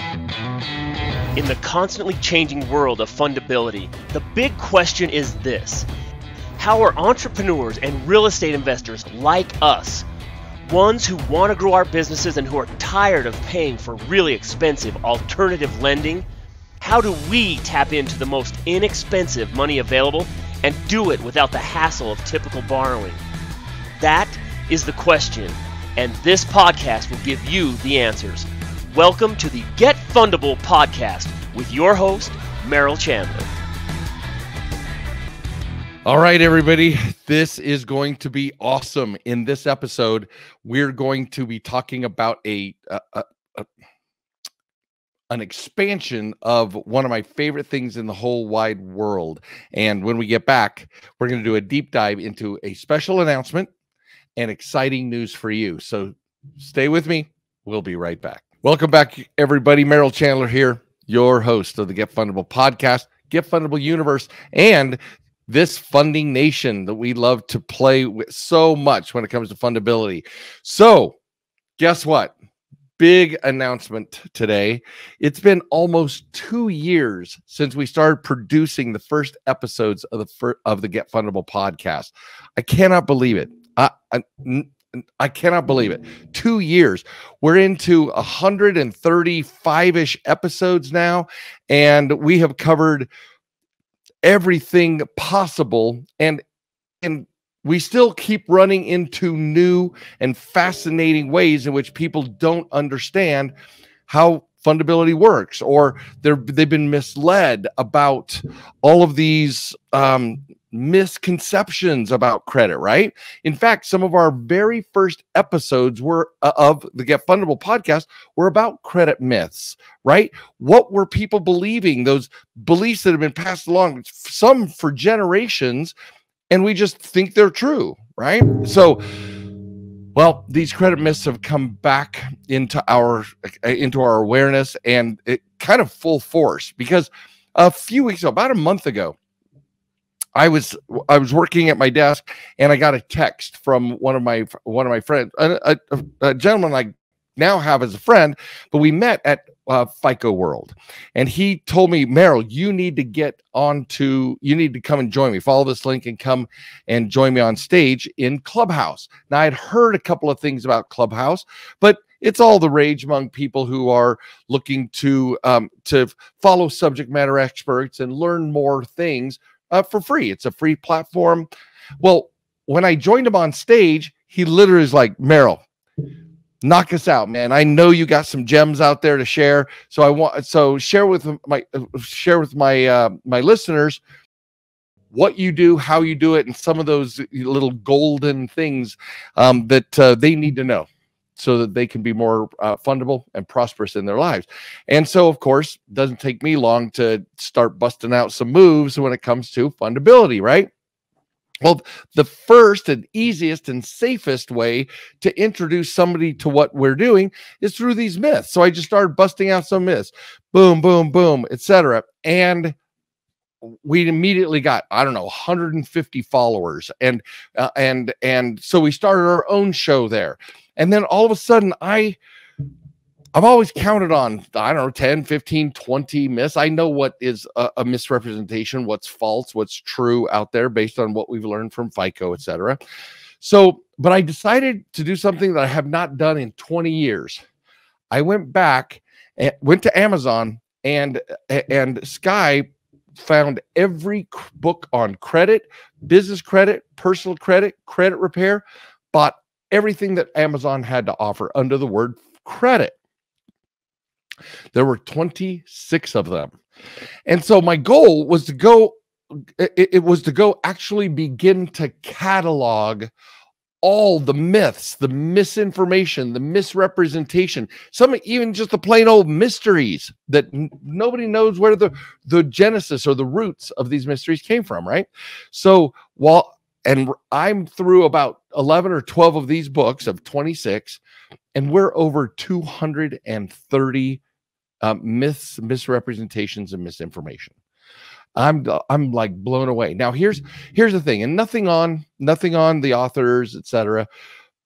In the constantly changing world of fundability, the big question is this: how are entrepreneurs and real estate investors like us, ones who want to grow our businesses and who are tired of paying for really expensive alternative lending, how do we tap into the most inexpensive money available and do it without the hassle of typical borrowing? That is the question, and this podcast will give you the answers. Welcome to the Get Fundable podcast with your host, Merrill Chandler. All right, everybody, this is going to be awesome. In this episode, we're going to be talking about an expansion of one of my favorite things in the whole wide world. And when we get back, we're going to do a deep dive into a special announcement and exciting news for you. So stay with me. We'll be right back. Welcome back, everybody. Merrill Chandler here, your host of the Get Fundable podcast, Get Fundable Universe, and this funding nation that we love to play with so much when it comes to fundability. So guess what? Big announcement today. It's been almost 2 years since we started producing the first episodes of the Get Fundable podcast. I cannot believe it. I cannot believe it. 2 years. We're into 135-ish episodes now, and we have covered everything possible, and we still keep running into new and fascinating ways in which people don't understand how fundability works, or they've been misled about all of these misconceptions about credit, right? In fact, some of our very first episodes were of the Get Fundable podcast were about credit myths, right? What were people believing? Those beliefs that have been passed along, some for generations, and we just think they're true, right? So, well, these credit myths have come back into our awareness, and it kind of full force, because a few weeks ago, about a month ago, I was working at my desk, and I got a text from one of my friends, a gentleman I now have as a friend, but we met at FICO World, and he told me, Merrill, you need to come and join me. Follow this link and come and join me on stage in Clubhouse. Now, I'd heard a couple of things about Clubhouse, but it's all the rage among people who are looking to follow subject matter experts and learn more things for free. It's a free platform. Well, when I joined him on stage, he literally is like, Merrill, knock us out, man. I know you got some gems out there to share. So share with my listeners what you do, how you do it, and some of those little golden things that they need to know, so that they can be more fundable and prosperous in their lives. And so, of course, it doesn't take me long to start busting out some moves when it comes to fundability, right? Well, the first and easiest and safest way to introduce somebody to what we're doing is through these myths. So I just started busting out some myths, boom, boom, boom, etc. And we immediately got, 150 followers. And so we started our own show there. And then all of a sudden, I've always counted on, 10, 15, 20 myths. I know what is a misrepresentation, what's false, what's true out there based on what we've learned from FICO, etc. So, but I decided to do something that I have not done in 20 years. I went back and went to Amazon, and Sky found every book on credit, business credit, personal credit, credit repair, bought everything that Amazon had to offer under the word credit. There were 26 of them. And so my goal was to go actually begin to catalog all the myths, the misinformation, the misrepresentation, some even just the plain old mysteries that nobody knows where the genesis or the roots of these mysteries came from, right? So and I'm through about 11 or 12 of these books of 26, and we're over 230 myths, misrepresentations, and misinformation. I'm like blown away. Now here's the thing, and nothing on the authors, etc.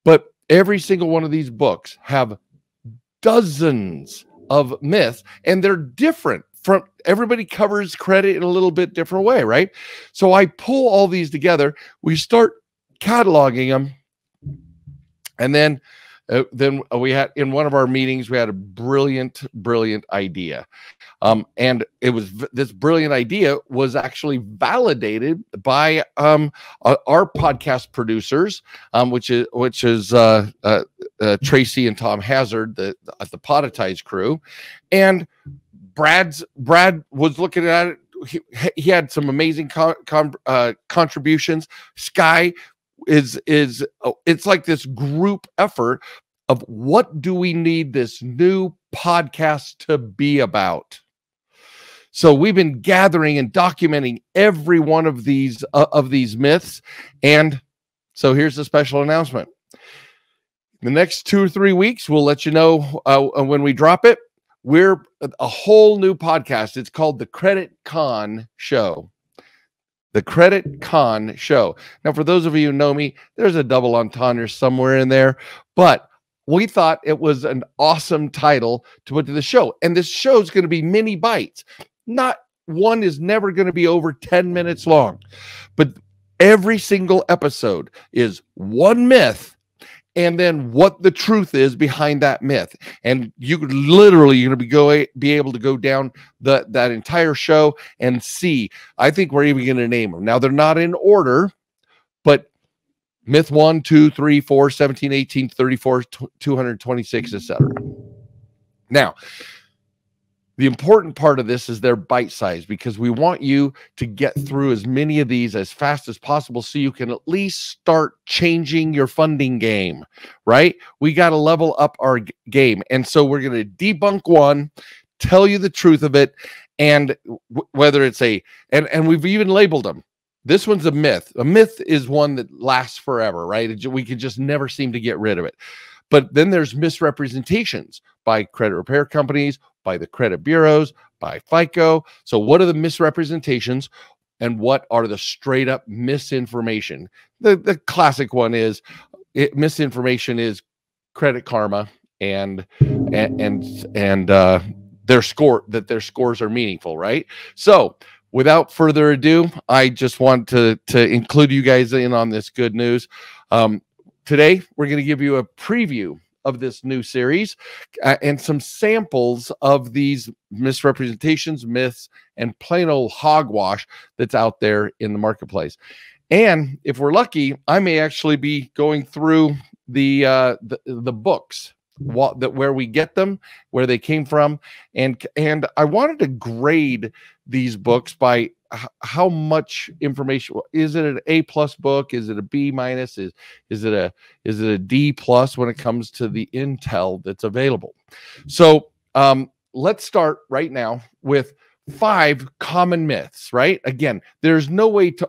But every single one of these books have dozens of myths, and they're different from everybody covers credit in a little bit different way, right? So I pull all these together, we start cataloging them, and then we had, in one of our meetings, we had a brilliant idea. And it was, this brilliant idea was actually validated by our podcast producers, which is Tracy and Tom Hazard, the Poditize crew. And Brad was looking at it. He had some amazing contributions. Sky it's like this group effort of what do we need this new podcast to be about. So we've been gathering and documenting every one of these myths, and so here's a special announcement. The next 2 or 3 weeks, we'll let you know when we drop it. We're a whole new podcast. It's called the Credit Con Show. The Credit Con Show. Now, for those of you who know me, there's a double entendre somewhere in there, but we thought it was an awesome title to put to the show. And this show is going to be mini bites. Not one is never going to be over 10 minutes long, but every single episode is one myth and then what the truth is behind that myth. And you could literally, you're going to be able to go down that entire show and see. I think we're even going to name them. Now, they're not in order, but myth 1, 2, 3, 4, 17, 18, 34, 226, etc. Now, the important part of this is they're bite-sized, because we want you to get through as many of these as fast as possible so you can at least start changing your funding game, right? We got to level up our game. And so we're going to debunk one, tell you the truth of it, and whether it's and we've even labeled them. This one's a myth. A myth is one that lasts forever, right? We could just never seem to get rid of it. But then there's misrepresentations by credit repair companies, by the credit bureaus, by FICO. So what are the misrepresentations and what are the straight up misinformation? The classic one is misinformation is Credit Karma and their scores are meaningful, right? So without further ado, I just want to include you guys in on this good news. Today, we're going to give you a preview of this new series and some samples of these misrepresentations, myths, and plain old hogwash that's out there in the marketplace. And if we're lucky, I may actually be going through the books where we get them, where they came from, and I wanted to grade these books by how much information. Is it an A+ book? Is it a B-? Is it a D+ when it comes to the intel that's available? So let's start right now with 5 common myths, right? Again, there's no way to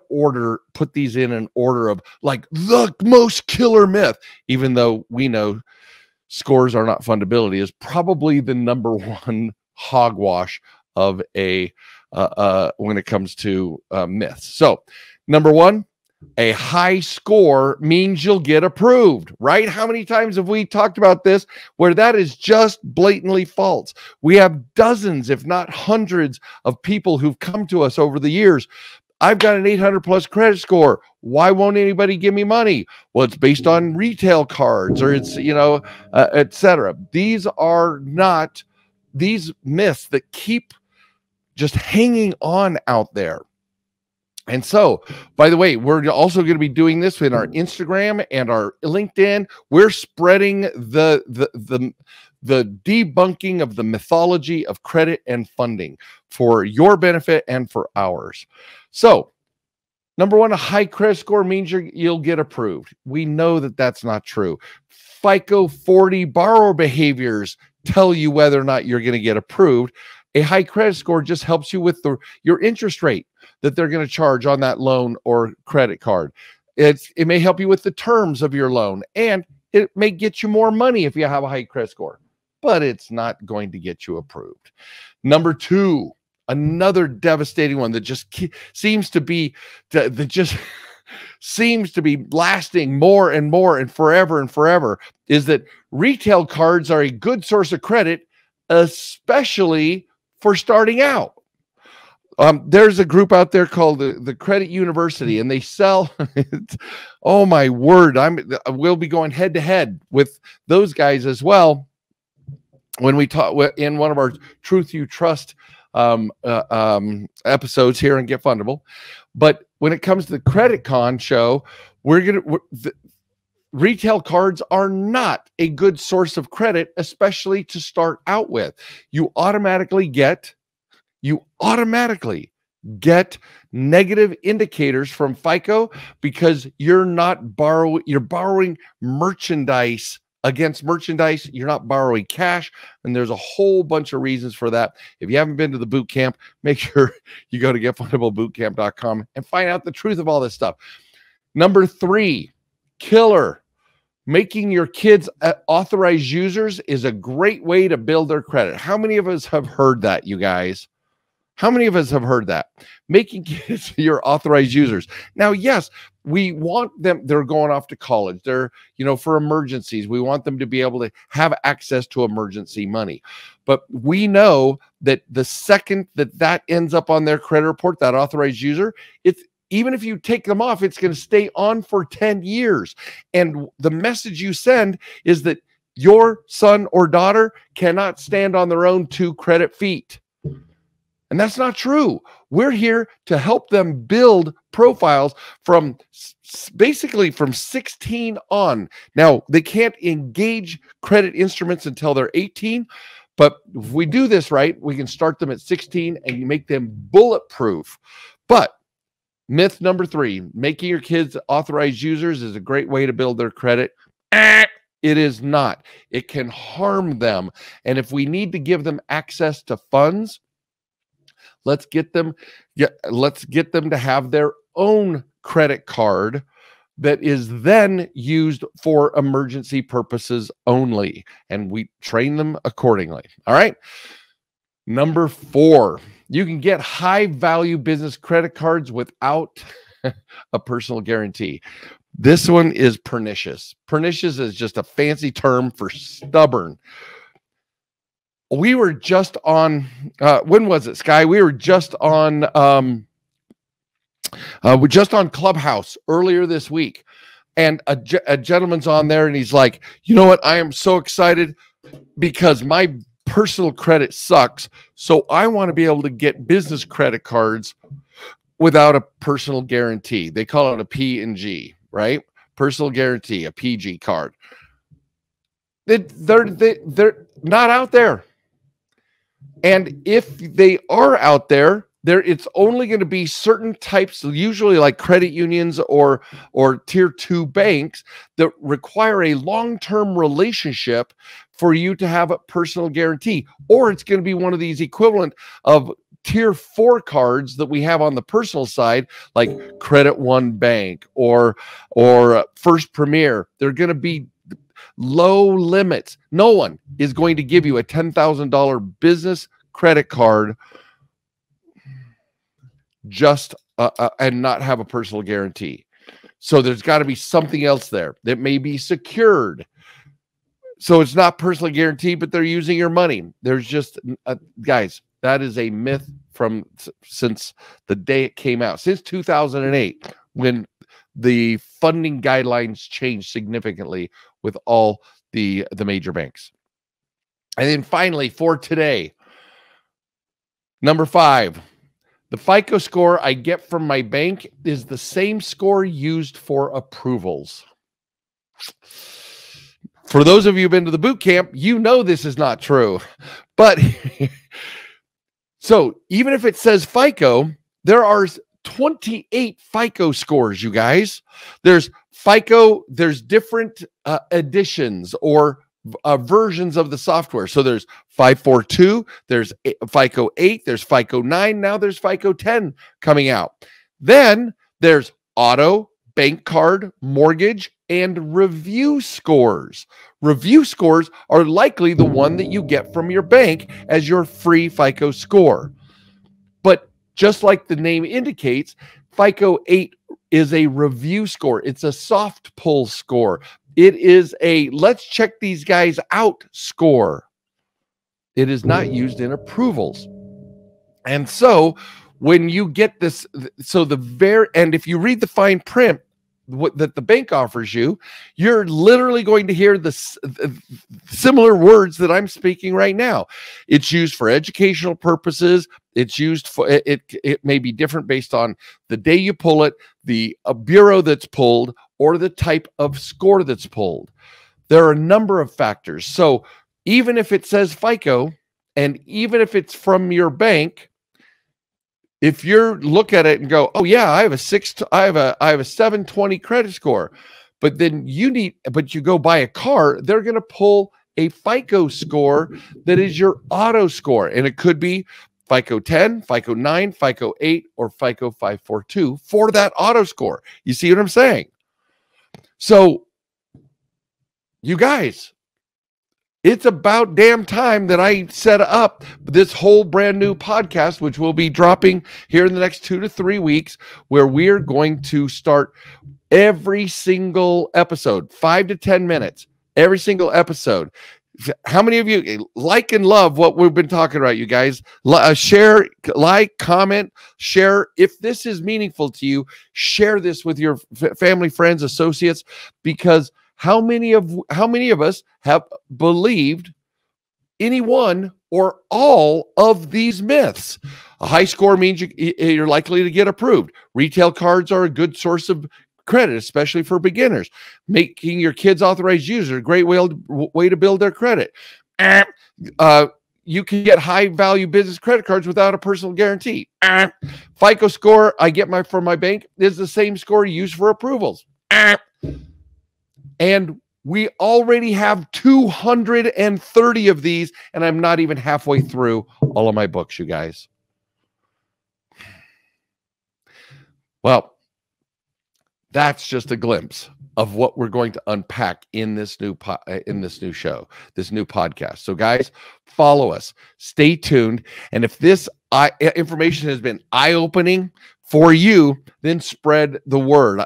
put these in an order of like the most killer myth, even though we know scores are not fundability is probably the number one hogwash of when it comes to myths. So number 1, a high score means you'll get approved, right? How many times have we talked about this where that is just blatantly false? We have dozens, if not hundreds, of people who've come to us over the years. I've got an 800+ credit score. Why won't anybody give me money? Well, it's based on retail cards, or it's, etc. These are not these myths that keep just hanging on out there. And so, by the way, we're also going to be doing this in our Instagram and our LinkedIn. We're spreading the debunking of the mythology of credit and funding for your benefit and for ours. So, number 1, a high credit score means you'll get approved. We know that that's not true. FICO 40 borrower behaviors tell you whether or not you're going to get approved. A high credit score just helps you with your interest rate that they're going to charge on that loan or credit card. It may help you with the terms of your loan, and it may get you more money if you have a high credit score, but it's not going to get you approved. Number 2, another devastating one that just seems to be lasting more and more and forever is that retail cards are a good source of credit especially for starting out. There's a group out there called the Credit University, and they sell. Oh my word! We'll be going head to head with those guys as well when we talk in one of our Truth You Trust episodes here and Get Fundable. But when it comes to the Credit Con show, retail cards are not a good source of credit, especially to start out with. You automatically get negative indicators from FICO because you're borrowing merchandise against merchandise. You're not borrowing cash. And there's a whole bunch of reasons for that. If you haven't been to the boot camp, make sure you go to getfundablebootcamp.com and find out the truth of all this stuff. Number 3, killer. Making your kids authorized users is a great way to build their credit. How many of us have heard that, you guys? How many of us have heard that? Making kids your authorized users. Now, yes, we want them, they're going off to college. They're, for emergencies. We want them to be able to have access to emergency money. But we know that the second that ends up on their credit report, that authorized user, even if you take them off, it's going to stay on for 10 years. And the message you send is that your son or daughter cannot stand on their own 2 credit feet. And that's not true. We're here to help them build profiles from basically from 16 on. Now, they can't engage credit instruments until they're 18, but if we do this right, we can start them at 16 and you make them bulletproof. But myth number 3, making your kids authorized users is a great way to build their credit. It is not. It can harm them. And if we need to give them access to funds, let's get them to have their own credit card that is then used for emergency purposes only. And we train them accordingly. All right. Number 4, you can get high value business credit cards without a personal guarantee. This one is pernicious. Pernicious is just a fancy term for stubborn. We were just on, when was it, Sky? We were just on, Clubhouse earlier this week. And a gentleman's on there and he's like, you know what? I am so excited because my personal credit sucks. So I want to be able to get business credit cards without a personal guarantee. They call it a P&G, right? Personal guarantee, a PG card. They're not out there. And if they are out there, it's only going to be certain types, usually like credit unions or tier 2 banks that require a long-term relationship for you to have a personal guarantee. Or it's going to be one of these equivalent of tier 4 cards that we have on the personal side, like Credit One Bank or First Premier. They're going to be low limits. No one is going to give you a $10,000 business credit card just and not have a personal guarantee. So there's got to be something else there that may be secured. So it's not personally guaranteed, but they're using your money. There's just guys, that is a myth since the day it came out, since 2008, when the funding guidelines changed significantly with all the major banks. And then finally, for today, number 5, the FICO score I get from my bank is the same score used for approvals. For those of you who've been to the boot camp, you know this is not true. But so even if it says FICO, there are 28 FICO scores, you guys. There's FICO, there's different editions or versions of the software. So there's 542, there's FICO 8, there's FICO 9, now there's FICO 10 coming out. Then there's auto, bank card, mortgage, and review scores. Review scores are likely the one that you get from your bank as your free FICO score. But just like the name indicates, FICO 8 is a review score. It's a soft pull score. It is a let's check these guys out score. It is not used in approvals. And so when you get this, and if you read the fine print that the bank offers you, you're literally going to hear the similar words that I'm speaking right now. It's used for educational purposes. It's used for, it may be different based on the day you pull it, the bureau that's pulled, or the type of score that's pulled. There are a number of factors. So even if it says FICO, and even if it's from your bank, if you look at it and go, oh yeah, I have a 720 credit score, but then you go buy a car, they're going to pull a FICO score that is your auto score, and it could be FICO 10, FICO 9, FICO 8, or FICO 542 for that auto score. You see what I'm saying? So, you guys, it's about damn time that I set up this whole brand new podcast, which will be dropping here in the next 2 to 3 weeks, where we're going to start every single episode, 5 to 10 minutes, every single episode. How many of you like and love what we've been talking about, you guys? Share, like, comment, share. If this is meaningful to you, share this with your family, friends, associates, because how many of us have believed any one or all of these myths? A high score means you're likely to get approved. Retail cards are a good source of credit, especially for beginners. Making your kids authorized users, a great way to build their credit. You can get high value business credit cards without a personal guarantee. FICO score I get from my bank is the same score used for approvals. And we already have 230 of these, and I'm not even halfway through all of my books, you guys. Well, that's just a glimpse of what we're going to unpack in this new show, this new podcast. So, guys, follow us, stay tuned, and if this information has been eye-opening for you, then spread the word.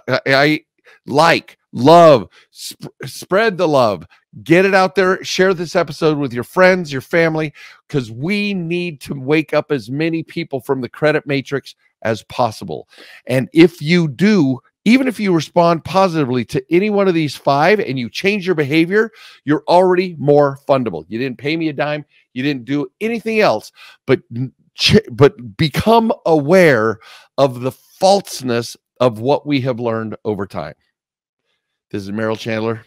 Love, spread the love, get it out there, share this episode with your friends, your family, because we need to wake up as many people from the credit matrix as possible. And if you do, even if you respond positively to any one of these 5 and you change your behavior, you're already more fundable. You didn't pay me a dime. You didn't do anything else, but become aware of the falseness of what we have learned over time. This is Merrill Chandler,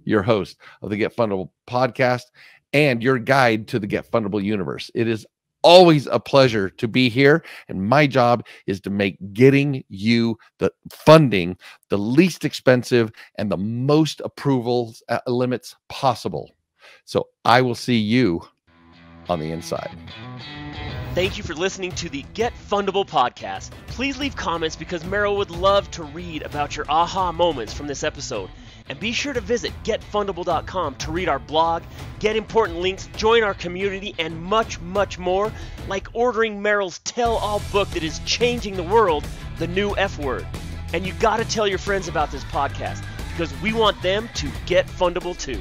your host of the Get Fundable podcast and your guide to the Get Fundable universe. It is always a pleasure to be here, and my job is to make getting you the funding the least expensive and the most approvals limits possible. So I will see you on the inside. Thank you for listening to the Get Fundable podcast. Please leave comments because Merrill would love to read about your aha moments from this episode. And be sure to visit getfundable.com to read our blog, get important links, join our community, and much, much more, like ordering Merrill's tell-all book that is changing the world, The New F Word. And you gotta tell your friends about this podcast because we want them to get fundable too.